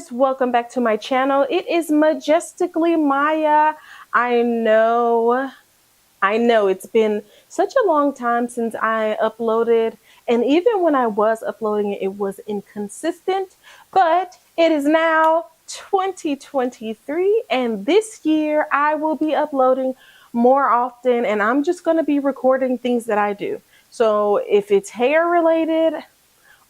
guys, welcome back to my channel. It is Majestically Maya. I know it's been such a long time since I uploaded, and even when I was uploading it, it was inconsistent, but it is now 2023, and this year I will be uploading more often, and I'm just going to be recording things that I do. So if it's hair related,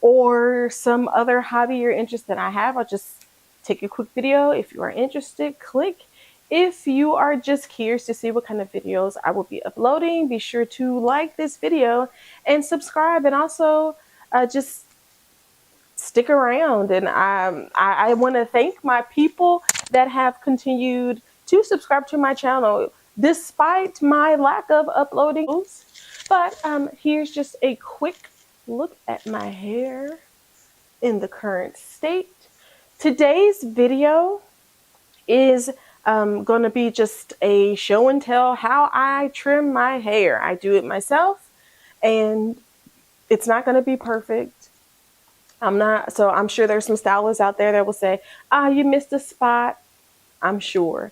or some other hobby or interest that I have, I'll just take a quick video. If you are interested, click. If you are just curious to see what kind of videos I will be uploading, be sure to like this video and subscribe, and also just stick around. And I want to thank my people that have continued to subscribe to my channel despite my lack of uploading. But here's just a quick look at my hair in the current state. Today's video is going to be just a show and tell how I trim my hair. I do it myself, and it's not going to be perfect. I'm sure there's some stylists out there that will say, you missed a spot. I'm sure.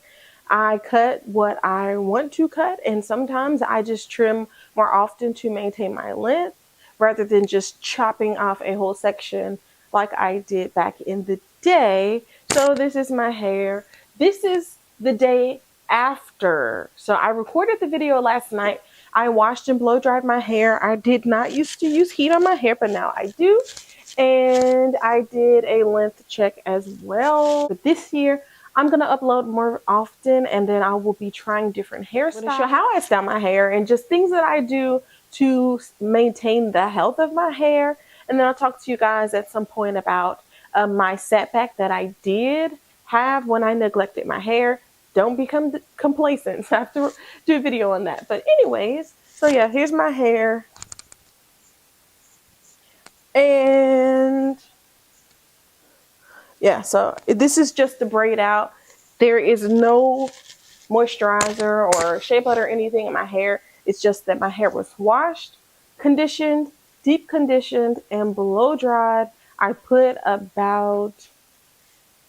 I cut what I want to cut, and sometimes I just trim more often to maintain my length rather than just chopping off a whole section like I did back in the day. So this is my hair. This is the day after. So I recorded the video last night. I washed and blow dried my hair. I did not used to use heat on my hair, but now I do. And I did a length check as well. But this year, I'm going to upload more often, and then I will be trying different hairstyles. I'm going to show how I style my hair and just things that I do to maintain the health of my hair. And then I'll talk to you guys at some point about my setback that I did have when I neglected my hair. Don't become complacent. I have to do a video on that. But anyways, so yeah, here's my hair. And yeah, so this is just the braid out. There is no moisturizer or shea butter or anything in my hair. It's just that my hair was washed, conditioned, deep conditioned, and blow dried. I put about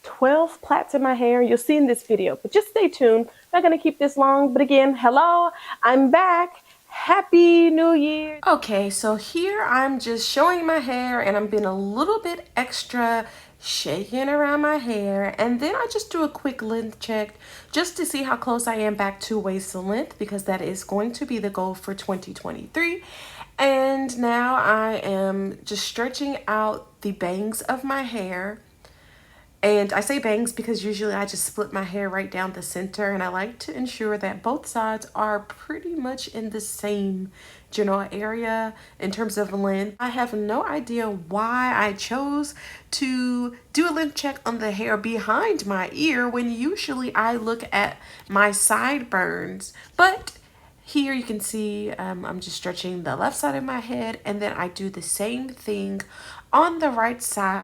12 plaits in my hair. You'll see in this video, but just stay tuned. Not gonna keep this long, but again, hello, I'm back. Happy New Year. Okay, so here I'm just showing my hair, and I'm being a little bit extra shaking around my hair, and then I just do a quick length check just to see how close I am back to waist length, because that is going to be the goal for 2023. And now I am just stretching out the bangs of my hair. And I say bangs because usually I just split my hair right down the center, and I like to ensure that both sides are pretty much in the same general area in terms of length. I have no idea why I chose to do a length check on the hair behind my ear when usually I look at my sideburns. But here you can see I'm just stretching the left side of my head, and then I do the same thing on the right side.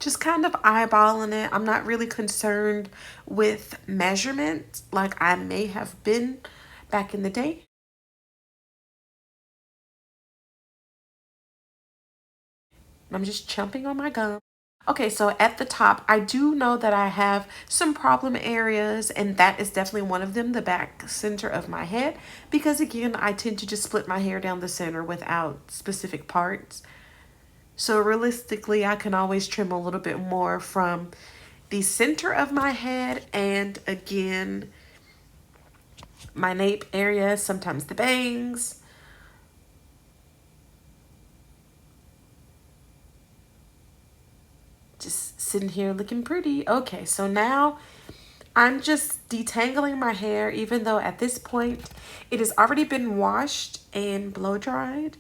Just kind of eyeballing it. I'm not really concerned with measurement like I may have been back in the day. I'm just chomping on my gum. Okay, so at the top, I do know that I have some problem areas, and that is definitely one of them, the back center of my head, because again, I tend to just split my hair down the center without specific parts. So realistically, I can always trim a little bit more from the center of my head, and again, my nape area, sometimes the bangs. Just sitting here looking pretty. Okay, so now I'm just detangling my hair, even though at this point it has already been washed and blow dried.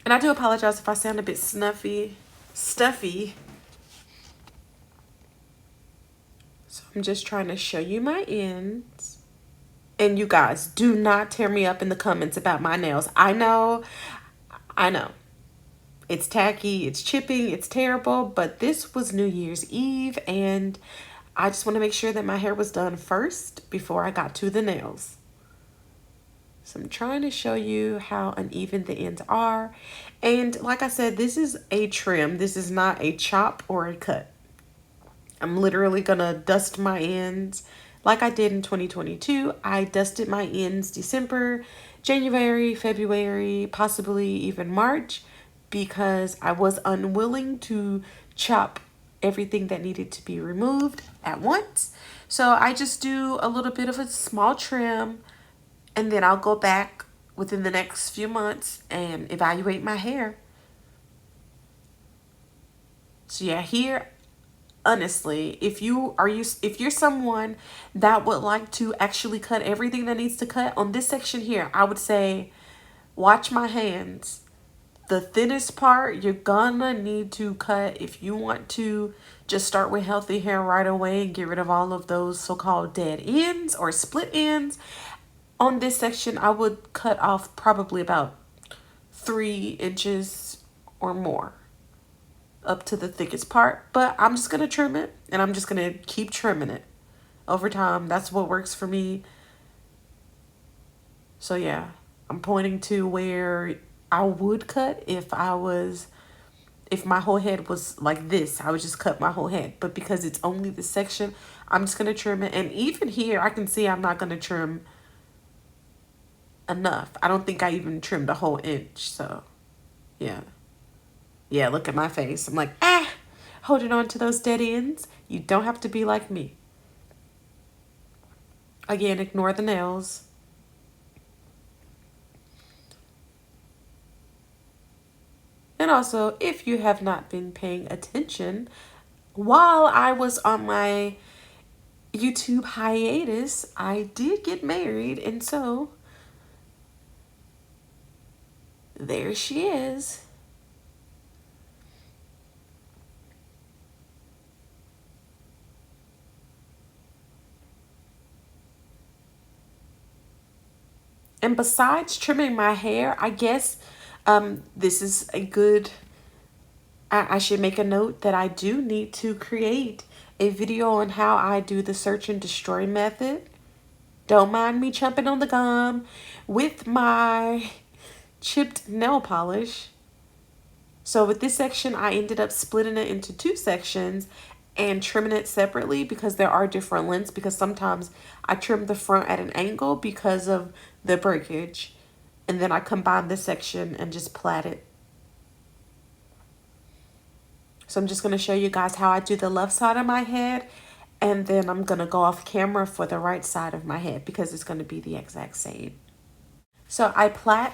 And I do apologize if I sound a bit stuffy. So I'm just trying to show you my ends. And you guys, do not tear me up in the comments about my nails. I know. It's tacky, it's chipping, it's terrible, but this was New Year's Eve, and I just want to make sure that my hair was done first before I got to the nails. So I'm trying to show you how uneven the ends are. And like I said, this is a trim. This is not a chop or a cut. I'm literally gonna dust my ends like I did in 2022. I dusted my ends December, January, February, possibly even March, because I was unwilling to chop everything that needed to be removed at once. So I just do a little bit of a small trim, and then I'll go back within the next few months and evaluate my hair. So yeah, here, honestly, if you're someone that would like to actually cut everything that needs to cut on this section here, I would say watch my hands. The thinnest part you're gonna need to cut if you want to just start with healthy hair right away and get rid of all of those so-called dead ends or split ends. On this section, I would cut off probably about 3 inches or more up to the thickest part, but I'm just gonna trim it and I'm just gonna keep trimming it over time. That's what works for me. So yeah, I'm pointing to where I would cut if my whole head was like this. I would just cut my whole head, but because it's only this section, I'm just gonna trim it. And even here, I can see I'm not gonna trim enough. I don't think I even trimmed a whole inch. So yeah. Yeah, look at my face. I'm like, holding on to those dead ends. You don't have to be like me. Again, ignore the nails. And also, if you have not been paying attention, while I was on my YouTube hiatus, I did get married. And so, there she is. And besides trimming my hair, I guess this is a good. I should make a note that I do need to create a video on how I do the search and destroy method. Don't mind me chomping on the gum with my chipped nail polish. So with this section, I ended up splitting it into two sections and trimming it separately because there are different lengths, because sometimes I trim the front at an angle because of the breakage. And then I combine this section and just plait it. So I'm just going to show you guys how I do the left side of my head. And then I'm going to go off camera for the right side of my head because it's going to be the exact same. So I plait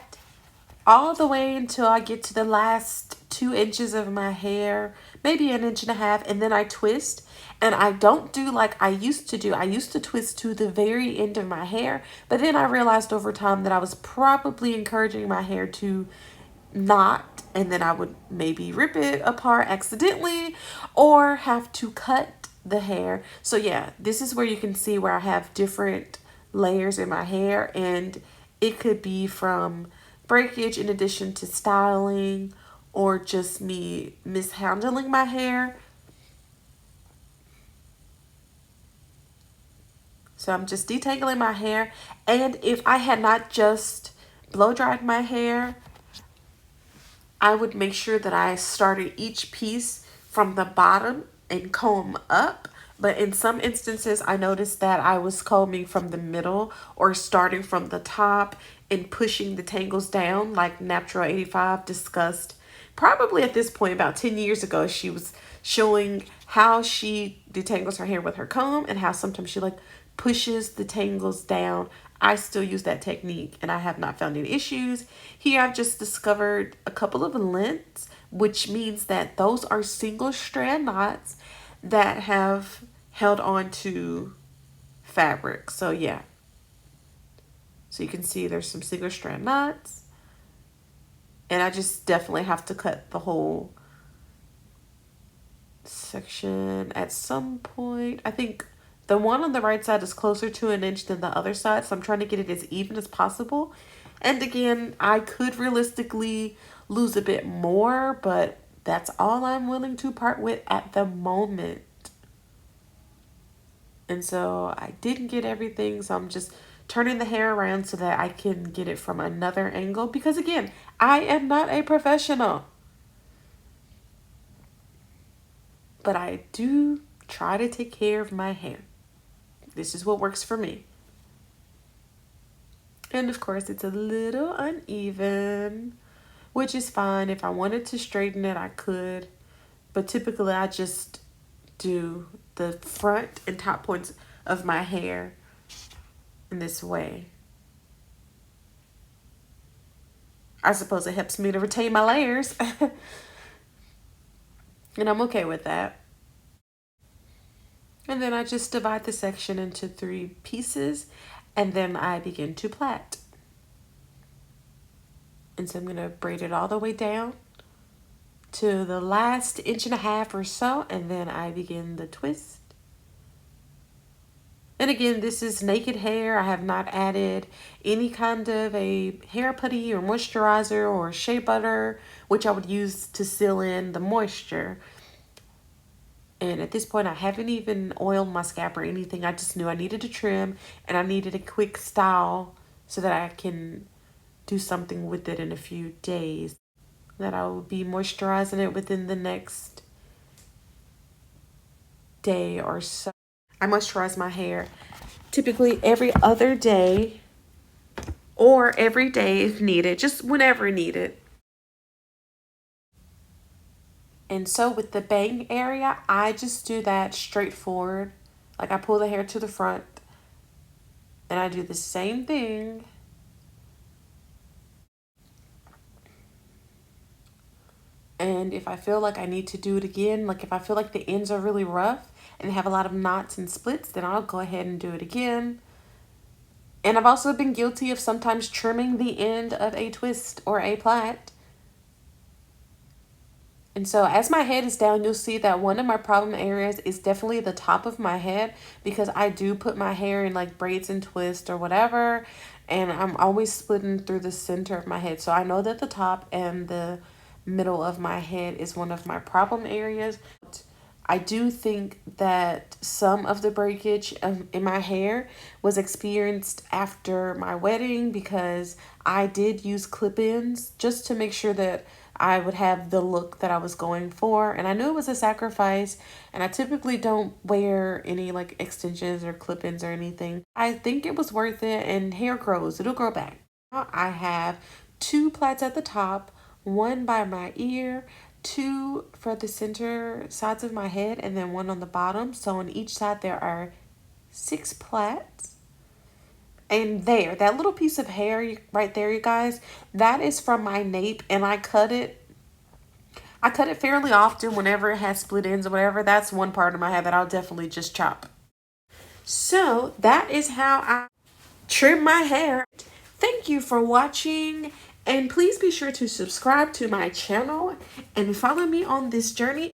all the way until I get to the last 2 inches of my hair, maybe an inch and a half, and then I twist. And I don't do like I used to do. I used to twist to the very end of my hair, but then I realized over time that I was probably encouraging my hair to knot, and then I would maybe rip it apart accidentally or have to cut the hair. So yeah, this is where you can see where I have different layers in my hair, and it could be from breakage in addition to styling or just me mishandling my hair. So I'm just detangling my hair, and if I had not just blow dried my hair, I would make sure that I started each piece from the bottom and comb up. But in some instances, I noticed that I was combing from the middle or starting from the top and pushing the tangles down, like Natural 85 discussed. Probably at this point, about 10 years ago, she was showing how she detangles her hair with her comb and how sometimes she like pushes the tangles down. I still use that technique and I have not found any issues. Here I've just discovered a couple of lengths, which means that those are single strand knots that have held on to fabric. So yeah. So you can see there's some single strand knots. And I just definitely have to cut the whole section at some point. I think the one on the right side is closer to an inch than the other side, so I'm trying to get it as even as possible. And again, I could realistically lose a bit more, but that's all I'm willing to part with at the moment. And so I didn't get everything, so I'm just turning the hair around so that I can get it from another angle. Because again, I am not a professional. But I do try to take care of my hair. This is what works for me. And of course, it's a little uneven, which is fine. If I wanted to straighten it, I could. But typically, I just do the front and top points of my hair in this way. I suppose it helps me to retain my layers. And I'm okay with that. And then I just divide the section into 3 pieces, and then I begin to plait. And so I'm going to braid it all the way down to the last 1.5 inches or so, and then I begin the twist. And again, this is naked hair. I have not added any kind of a hair putty or moisturizer or shea butter, which I would use to seal in the moisture. And at this point, I haven't even oiled my scalp or anything. I just knew I needed to trim and I needed a quick style so that I can do something with it in a few days. That I will be moisturizing it within the next day or so. I moisturize my hair typically every other day or every day if needed, just whenever needed. And so with the bang area, I just do that straightforward. Like I pull the hair to the front and I do the same thing. And if I feel like I need to do it again, like if I feel like the ends are really rough and have a lot of knots and splits, then I'll go ahead and do it again. And I've also been guilty of sometimes trimming the end of a twist or a plait. And so as my head is down, you'll see that one of my problem areas is definitely the top of my head, because I do put my hair in like braids and twists or whatever. And I'm always splitting through the center of my head. So I know that the top and the middle of my head is one of my problem areas. I do think that some of the breakage in my hair was experienced after my wedding, because I did use clip-ins just to make sure that I would have the look that I was going for. And I knew it was a sacrifice, and I typically don't wear any like extensions or clip-ins or anything. I think it was worth it, and hair grows. It'll grow back. Now I have 2 plaits at the top, 1 by my ear, 2 for the center sides of my head, and then 1 on the bottom. So on each side there are 6 plaits. And there, that little piece of hair right there, you guys, that is from my nape, and I cut it fairly often whenever it has split ends or whatever. That's one part of my hair that I'll definitely just chop. So that is how I trim my hair. Thank you for watching, and please be sure to subscribe to my channel and follow me on this journey.